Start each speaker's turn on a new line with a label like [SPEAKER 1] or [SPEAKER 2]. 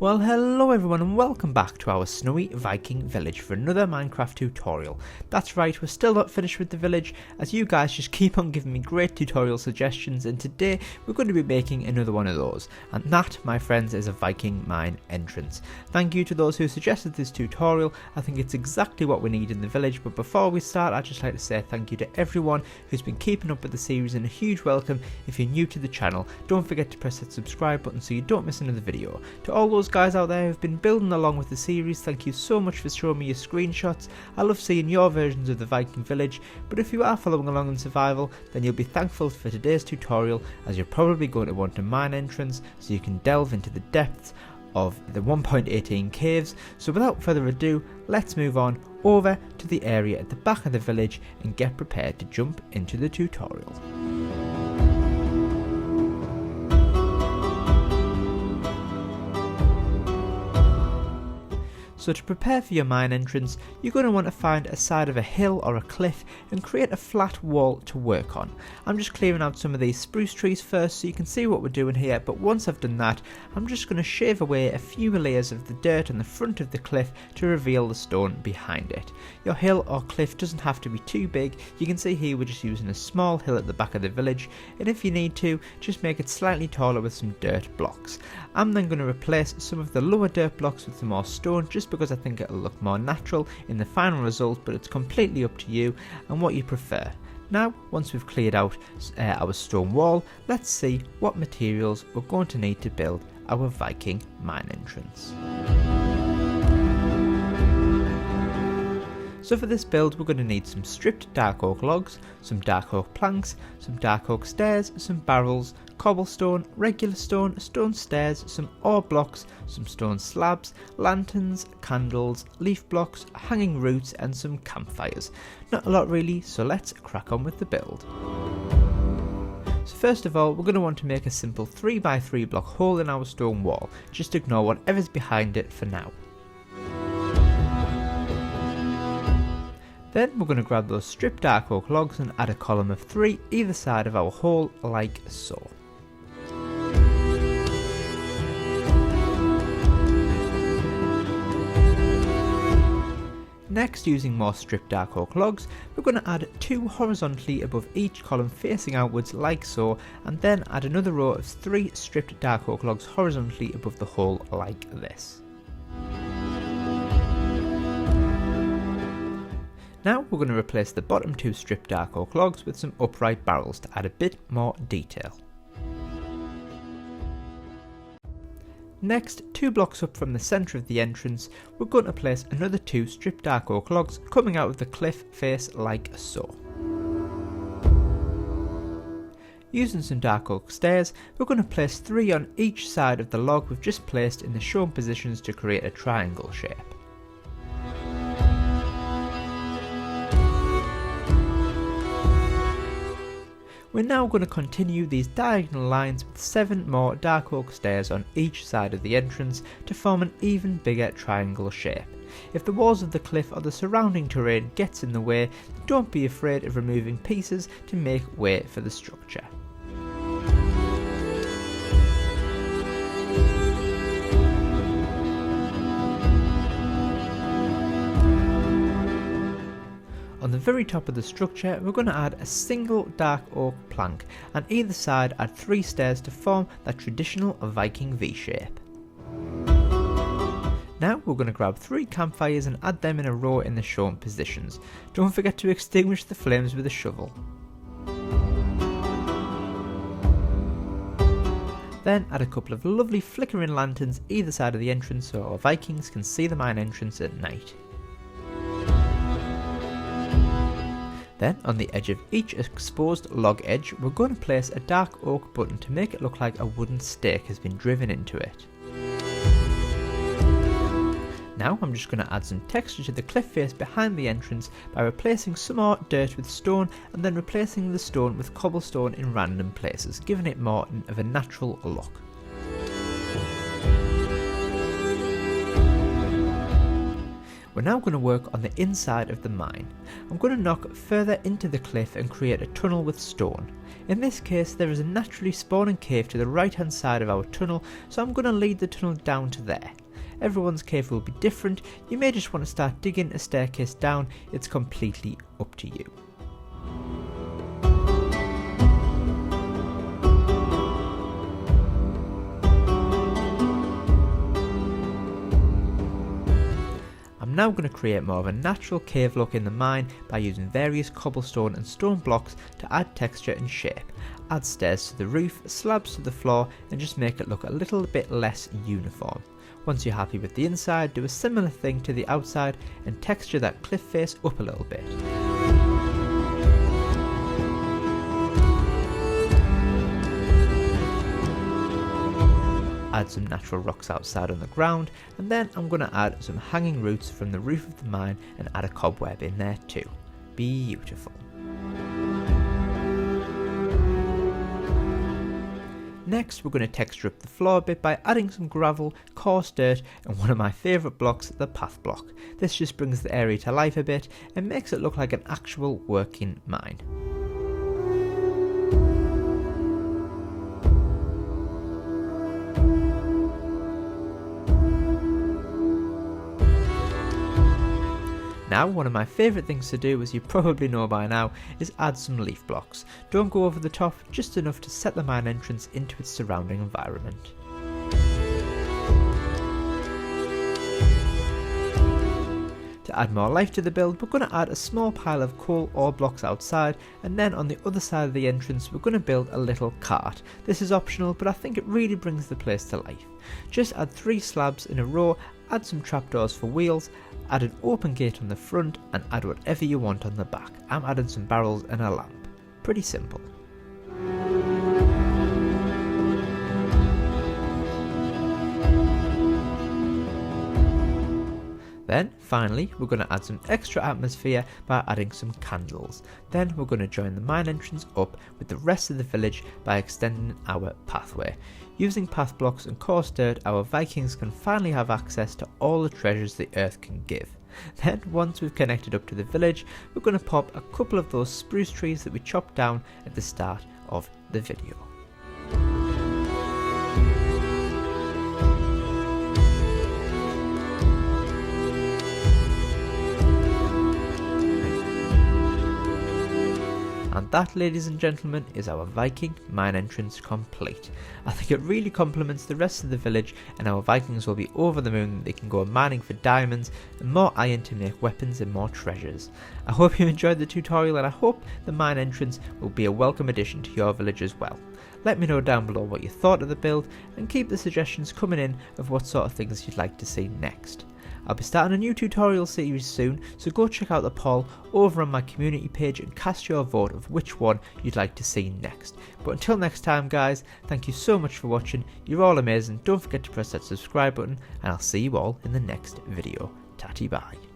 [SPEAKER 1] Well, hello everyone and welcome back to our Snowy Viking Village for another Minecraft tutorial. That's right, we're still not finished with the village as you guys just keep on giving me great tutorial suggestions, and today we're going to be making another one of those, and that, my friends, is a Viking Mine Entrance. Thank you to those who suggested this tutorial. I think it's exactly what we need in the village, but before we start I'd just like to say thank you to everyone who's been keeping up with the series, and a huge welcome if you're new to the channel. Don't forget to press that subscribe button so you don't miss another video. To all those guys out there who've been building along with the series, thank you so much for showing me your screenshots. I love seeing your versions of the Viking Village, but if you are following along in survival, then you'll be thankful for today's tutorial, as you're probably going to want a mine entrance so you can delve into the depths of the 1.18 caves. So without further ado, let's move on over to the area at the back of the village and get prepared to jump into the tutorial. So to prepare for your mine entrance, you're going to want to find a side of a hill or a cliff and create a flat wall to work on. I'm just clearing out some of these spruce trees first so you can see what we're doing here, but once I've done that, I'm just going to shave away a few layers of the dirt on the front of the cliff to reveal the stone behind it. Your hill or cliff doesn't have to be too big. You can see here we're just using a small hill at the back of the village, and if you need to, just make it slightly taller with some dirt blocks. I'm then going to replace some of the lower dirt blocks with some more stone, just because I think it'll look more natural in the final result, but it's completely up to you and what you prefer. Now, once we've cleared out our stone wall, let's see what materials we're going to need to build our Viking mine entrance. So for this build we're going to need some stripped dark oak logs, some dark oak planks, some dark oak stairs, some barrels, cobblestone, regular stone, stone stairs, some ore blocks, some stone slabs, lanterns, candles, leaf blocks, hanging roots and some campfires. Not a lot really, so let's crack on with the build. So first of all, we're going to want to make a simple 3x3 block hole in our stone wall. Just ignore whatever's behind it for now. Then we're going to grab those stripped dark oak logs and add a column of 3 either side of our hole like so. Next, using more stripped dark oak logs, we're going to add 2 horizontally above each column facing outwards like so, and then add another row of 3 stripped dark oak logs horizontally above the hole like this. Now we're going to replace the bottom 2 stripped dark oak logs with some upright barrels to add a bit more detail. Next, 2 blocks up from the centre of the entrance, we're going to place another 2 stripped dark oak logs coming out of the cliff face like so. Using some dark oak stairs, we're going to place 3 on each side of the log we've just placed in the shown positions to create a triangle shape. We're now going to continue these diagonal lines with 7 more dark oak stairs on each side of the entrance to form an even bigger triangle shape. If the walls of the cliff or the surrounding terrain gets in the way, don't be afraid of removing pieces to make way for the structure. On the very top of the structure, we're going to add a single dark oak plank, and either side add 3 stairs to form that traditional Viking V shape. Now we're going to grab 3 campfires and add them in a row in the shown positions. Don't forget to extinguish the flames with a shovel. Then add a couple of lovely flickering lanterns either side of the entrance so our Vikings can see the mine entrance at night. Then, on the edge of each exposed log edge, we're going to place a dark oak button to make it look like a wooden stake has been driven into it. Now I'm just going to add some texture to the cliff face behind the entrance by replacing some more dirt with stone and then replacing the stone with cobblestone in random places, giving it more of a natural look. We're now going to work on the inside of the mine. I'm going to knock further into the cliff and create a tunnel with stone. In this case there is a naturally spawning cave to the right hand side of our tunnel, so I'm going to lead the tunnel down to there. Everyone's cave will be different, you may just want to start digging a staircase down, it's completely up to you. I'm now going to create more of a natural cave look in the mine by using various cobblestone and stone blocks to add texture and shape. Add stairs to the roof, slabs to the floor, and just make it look a little bit less uniform. Once you're happy with the inside, do a similar thing to the outside and texture that cliff face up a little bit. Add some natural rocks outside on the ground, and then I'm going to add some hanging roots from the roof of the mine and add a cobweb in there too. Beautiful. Next we're going to texture up the floor a bit by adding some gravel, coarse dirt, and one of my favourite blocks, the path block. This just brings the area to life a bit and makes it look like an actual working mine. Now, one of my favourite things to do, as you probably know by now, is add some leaf blocks. Don't go over the top, just enough to set the mine entrance into its surrounding environment. To add more life to the build, we're going to add a small pile of coal ore blocks outside, and then on the other side of the entrance we're going to build a little cart. This is optional, but I think it really brings the place to life. Just add 3 slabs in a row, add some trapdoors for wheels, add an open gate on the front, and add whatever you want on the back. I'm adding some barrels and a lamp. Pretty simple. Then, finally, we're going to add some extra atmosphere by adding some candles. Then we're going to join the mine entrance up with the rest of the village by extending our pathway. Using path blocks and coarse dirt, our Vikings can finally have access to all the treasures the earth can give. Then, once we've connected up to the village, we're going to pop a couple of those spruce trees that we chopped down at the start of the video. And that, ladies and gentlemen, is our Viking mine entrance complete. I think it really complements the rest of the village, and our Vikings will be over the moon that they can go mining for diamonds and more iron to make weapons and more treasures. I hope you enjoyed the tutorial, and I hope the mine entrance will be a welcome addition to your village as well. Let me know down below what you thought of the build, and keep the suggestions coming in of what sort of things you'd like to see next. I'll be starting a new tutorial series soon, so go check out the poll over on my community page and cast your vote of which one you'd like to see next. But until next time guys, thank you so much for watching, you're all amazing, don't forget to press that subscribe button, and I'll see you all in the next video. Tatty bye.